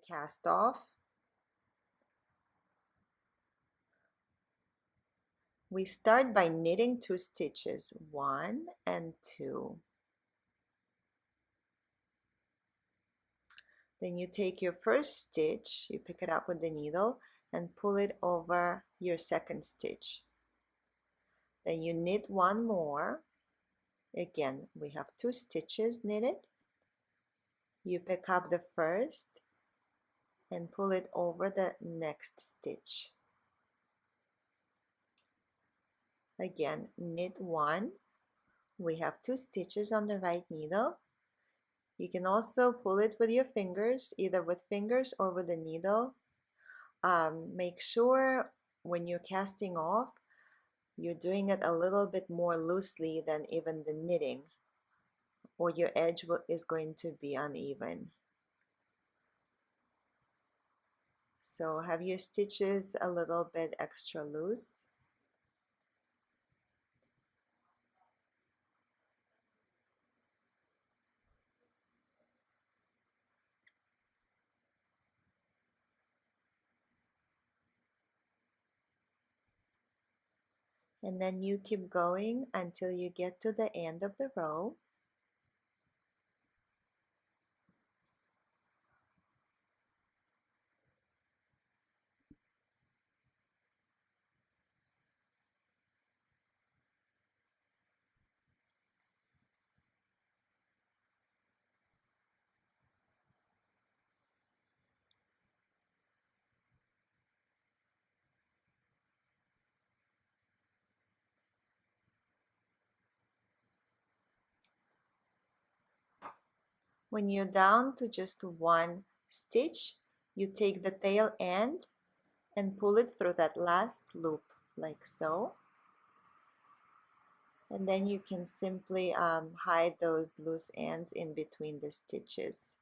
cast off. We start by knitting 2 stitches, 1 and 2. Then you take your first stitch, you pick it up with the needle and pull it over your second stitch. Then you knit 1 more. Again, we have 2 stitches knitted. You pick up the first and pull it over the next stitch. Again, knit 1. We have 2 stitches on the right needle. You can also pull it with your fingers, either with fingers or with a needle. Make sure when you're casting off, you're doing it a little bit more loosely than even the knitting, or your edge is going to be uneven. So have your stitches a little bit extra loose. And then you keep going until you get to the end of the row. When you're down to just 1 stitch, you take the tail end and pull it through that last loop, like so. And then you can simply hide those loose ends in between the stitches.